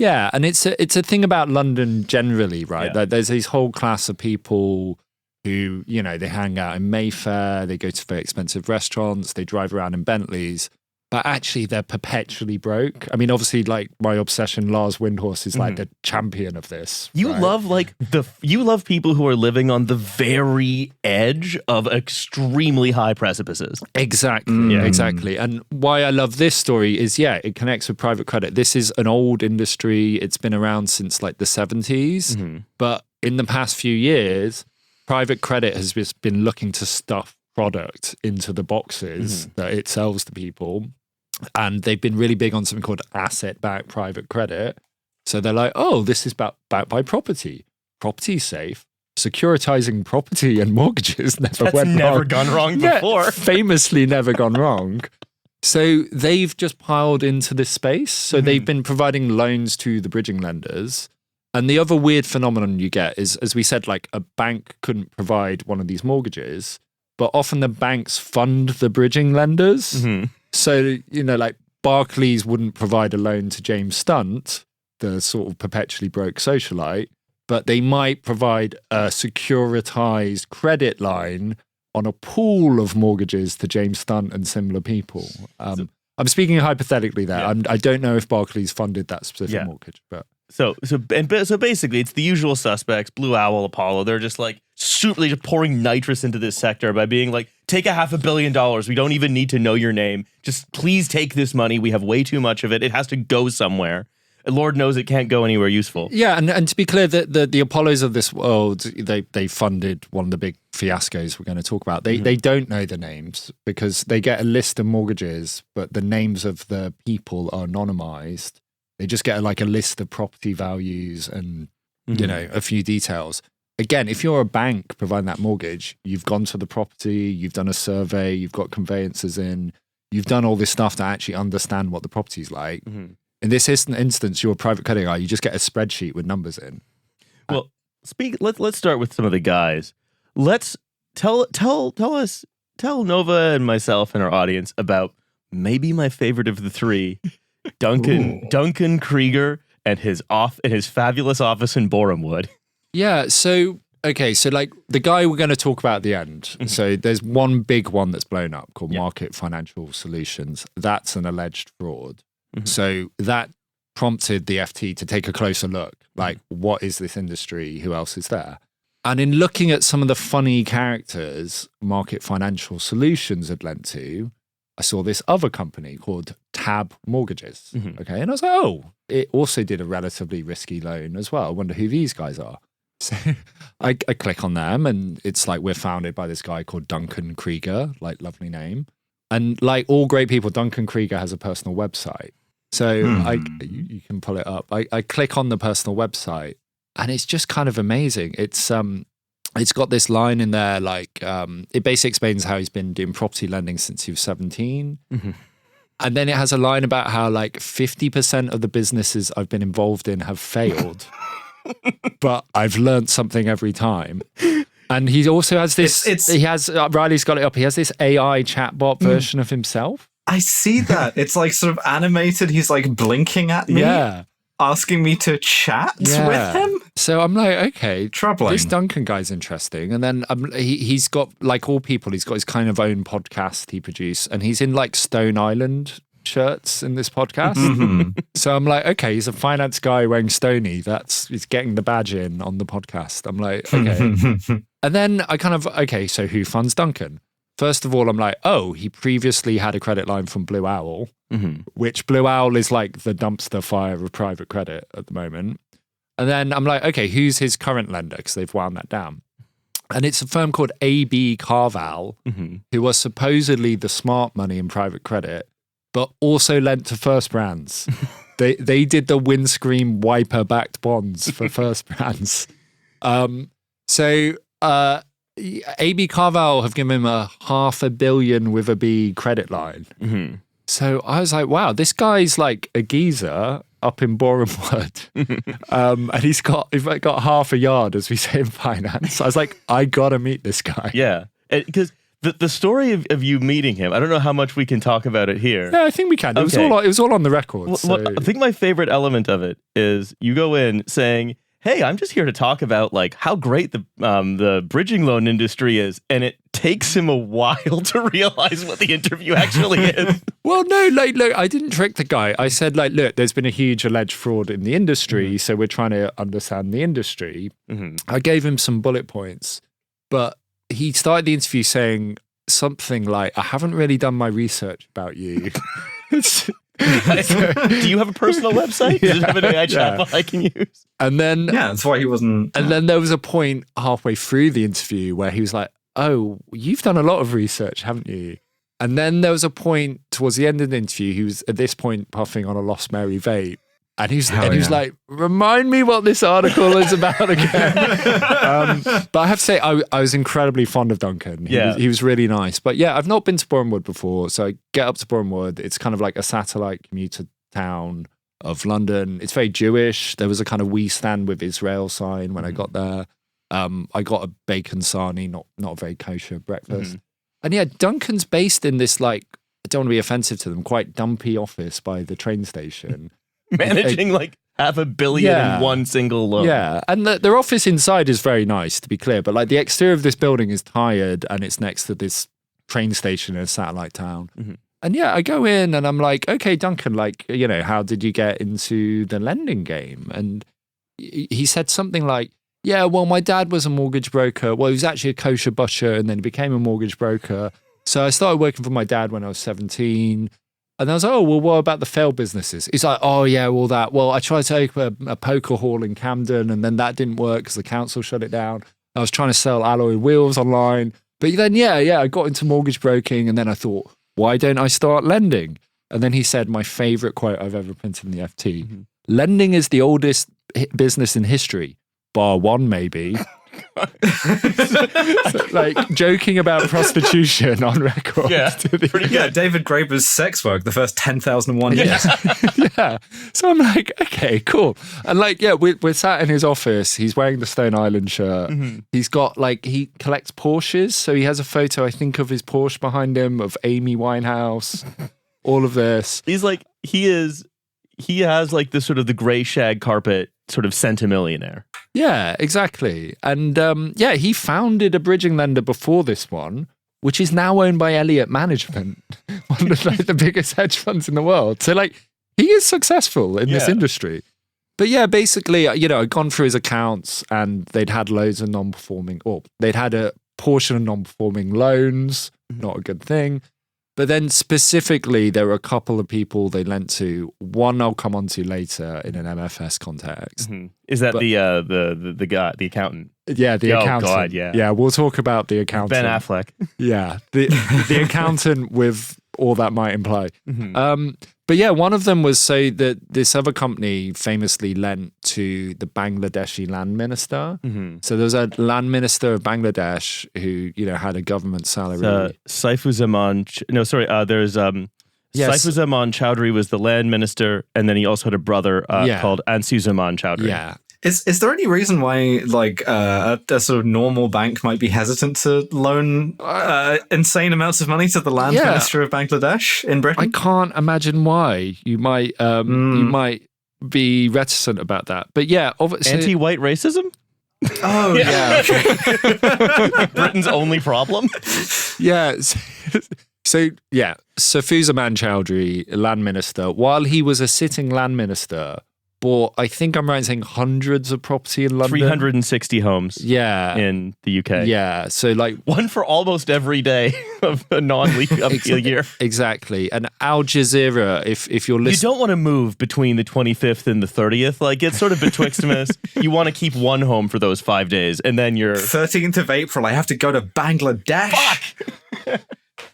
Yeah, and it's a thing about London generally, right? Yeah. There's this whole class of people who, they hang out in Mayfair, they go to very expensive restaurants, they drive around in Bentleys, but actually they're perpetually broke. I mean, obviously, like my obsession, Lars Windhorst is like the champion of this. You right? love people who are living on the very edge of extremely high precipices. Exactly. And why I love this story is, it connects with private credit. This is an old industry. It's been around since like the 70s. But in the past few years, private credit has just been looking to stuff product into the boxes that it sells to people. And they've been really big on something called asset-backed private credit. So they're like, oh, this is backed by property. Property's safe. Securitizing property and mortgages never gone wrong before. Famously never gone wrong. So they've just piled into this space. So they've been providing loans to the bridging lenders. And the other weird phenomenon you get is, as we said, like a bank couldn't provide one of these mortgages, but often the banks fund the bridging lenders. So, like Barclays wouldn't provide a loan to James Stunt, the sort of perpetually broke socialite, but they might provide a securitized credit line on a pool of mortgages to James Stunt and similar people. I'm speaking hypothetically there. Yeah. I don't know if Barclays funded that specific mortgage, but... So basically, it's the usual suspects, Blue Owl, Apollo. They're just like just pouring nitrous into this sector by being like, take $500 million. We don't even need to know your name. Just please take this money. We have way too much of it. It has to go somewhere. And Lord knows it can't go anywhere useful. Yeah, and to be clear, the Apollos of this world, they funded one of the big fiascos we're going to talk about. They don't know the names because they get a list of mortgages, but the names of the people are anonymized. They just get a list of property values and, a few details. Again, if you're a bank providing that mortgage, you've gone to the property, you've done a survey, you've got conveyancers in, you've done all this stuff to actually understand what the property's like. In this instance, you're a private credit guy, you just get a spreadsheet with numbers in. Well, let's start with some of the guys. Let's tell Nova and myself and our audience about maybe my favorite of the three, Duncan Krieger and his fabulous office in Borehamwood. Yeah, so like the guy we're going to talk about at the end. So there's one big one that's blown up called Market Financial Solutions. That's an alleged fraud. So that prompted the FT to take a closer look. Like, what is this industry? Who else is there? And in looking at some of the funny characters Market Financial Solutions had lent to, I saw this other company called Tab Mortgages. Okay. And I was like, oh, it also did a relatively risky loan as well. I wonder who these guys are. So I click on them and it's like, we're founded by this guy called Duncan Krieger, like lovely name. And like all great people, Duncan Krieger has a personal website. So you can pull it up. I click on the personal website and it's just kind of amazing. It's got this line in there, like it basically explains how he's been doing property lending since he was 17. And then it has a line about how like 50% of the businesses I've been involved in have failed, but I've learned something every time. And he also has this, Riley's got it up, he has this AI chatbot version of himself. I see that. It's like sort of animated. He's like blinking at me. Yeah. Asking me to chat with him. So I'm like, okay, troubling. This Duncan guy's interesting. And then he's got, like all people, he's got his kind of own podcast he produced, and he's in like Stone Island shirts in this podcast. So I'm like, okay, he's a finance guy wearing Stony. He's getting the badge in on the podcast. I'm like, okay. And then I kind of, okay, so who funds Duncan? First of all, I'm like, oh, he previously had a credit line from Blue Owl, which Blue Owl is like the dumpster fire of private credit at the moment. And then I'm like, okay, who's his current lender? Because they've wound that down. And it's a firm called AB Carval, who was supposedly the smart money in private credit, but also lent to First Brands. They did the windscreen wiper backed bonds for First Brands. So AB Carval have given him a $500 million with a B credit line. So I was like, wow, this guy's like a geezer up in Borehamwood. And he's got half a yard, as we say in finance. I was like, I gotta meet this guy. Yeah, because The story of you meeting him, I don't know how much we can talk about it here. Yeah, I think we can. It was all on the record. Well, I think my favorite element of it is you go in saying, hey, I'm just here to talk about like how great the bridging loan industry is, and it takes him a while to realize what the interview actually is. Well, no, like, look, I didn't trick the guy. I said, like, look, there's been a huge alleged fraud in the industry, so we're trying to understand the industry. I gave him some bullet points, but he started the interview saying something like, I haven't really done my research about you. Do you have a personal website? Does it have an AI chatbot I can use? And then, that's why he wasn't. And then there was a point halfway through the interview where he was like, oh, you've done a lot of research, haven't you? And then there was a point towards the end of the interview, he was at this point puffing on a Lost Mary vape. And he was like, remind me what this article is about again. But I have to say, I was incredibly fond of Duncan. He was really nice. But yeah, I've not been to Bournemouth before. So I get up to Bournemouth. It's kind of like a satellite commuter town of London. It's very Jewish. There was a kind of we stand with Israel sign when I got there. I got a bacon sarnie, not a very kosher breakfast. And yeah, Duncan's based in this, like, I don't want to be offensive to them, quite dumpy office by the train station. Managing like $500 million in one single loan. Yeah, and their office inside is very nice, to be clear, but like the exterior of this building is tired and it's next to this train station in a satellite town. And yeah, I go in and I'm like, okay, Duncan, like, you know, how did you get into the lending game? And he said something like, yeah, well, my dad was a mortgage broker. Well, he was actually a kosher butcher and then he became a mortgage broker. So I started working for my dad when I was 17. And I was like, oh, well, what about the failed businesses? He's like, oh, yeah, all that. Well, I tried to open a poker hall in Camden and then that didn't work because the council shut it down. I was trying to sell alloy wheels online. But then, I got into mortgage broking and then I thought, why don't I start lending? And then he said my favorite quote I've ever printed in the FT. Lending is the oldest business in history, bar one maybe. So, like joking about prostitution on record. Yeah, pretty good. Yeah, David Graeber's sex work, the first 10,001 years. Yeah. So I'm like, okay, cool. And like, yeah, we're sat in his office. He's wearing the Stone Island shirt. He's got like, he collects Porsches. So he has a photo, I think, of his Porsche behind him, of Amy Winehouse, all of this. He's like, he has like this sort of the gray shag carpet sort of centimillionaire. Yeah, exactly. And he founded a bridging lender before this one, which is now owned by Elliott Management, one of like the biggest hedge funds in the world. So like he is successful in this industry. But yeah, basically, you know, I'd gone through his accounts and they'd had loads of non-performing, or they'd had a portion of non-performing loans, not a good thing. But then specifically, there were a couple of people they lent to. One I'll come on to later in an MFS context. Is that the guy, the accountant? Yeah, the accountant. Oh, God, yeah. Yeah, we'll talk about the accountant. Ben Affleck. Yeah, the accountant with all that might imply. But yeah, one of them was so that this other company famously lent to the Bangladeshi land minister. So there was a land minister of Bangladesh who, you know, had a government salary. Saifuzaman. There's Saifuzaman Chowdhury was the land minister, and then he also had a brother called Ansuzaman Chowdhury. Yeah. Is there any reason why, like, a sort of normal bank might be hesitant to loan insane amounts of money to the land minister of Bangladesh in Britain? I can't imagine why you might be reticent about that. But yeah, obviously, anti-white racism. Oh yeah, Britain's only problem. Yeah. So yeah, Saifuzaman Chowdhury, land minister, while he was a sitting land minister, bought, I think I'm right in saying, hundreds of property in London. 360 homes. Yeah. In the UK. Yeah. So like one for almost every day of a non-week year. Exactly. And Al Jazeera, if you're listening, you don't want to move between the 25th and the 30th. Like it's sort of betwixtmas. You want to keep one home for those 5 days, and then you're 13th of April. I have to go to Bangladesh. Fuck.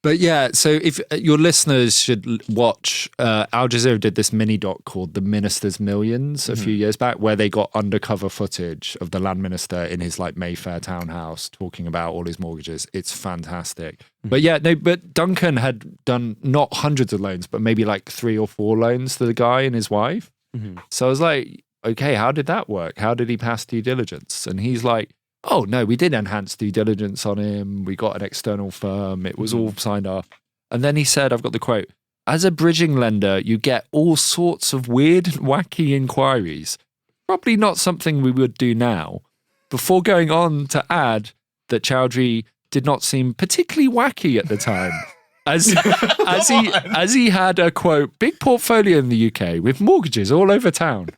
But yeah, so if your listeners should watch, Al Jazeera did this mini doc called The Minister's Millions a few years back, where they got undercover footage of the land minister in his like Mayfair townhouse talking about all his mortgages. It's fantastic. But yeah, no, but Duncan had done not hundreds of loans, but maybe like 3 or 4 loans to the guy and his wife. So I was like, okay, how did that work? How did he pass due diligence? And he's like, oh, no, we did enhance due diligence on him. We got an external firm. It was all signed off. And then he said, I've got the quote, as a bridging lender, you get all sorts of weird and wacky inquiries. Probably not something we would do now. Before going on to add that Chowdhury did not seem particularly wacky at the time. As he had a, quote, big portfolio in the UK with mortgages all over town.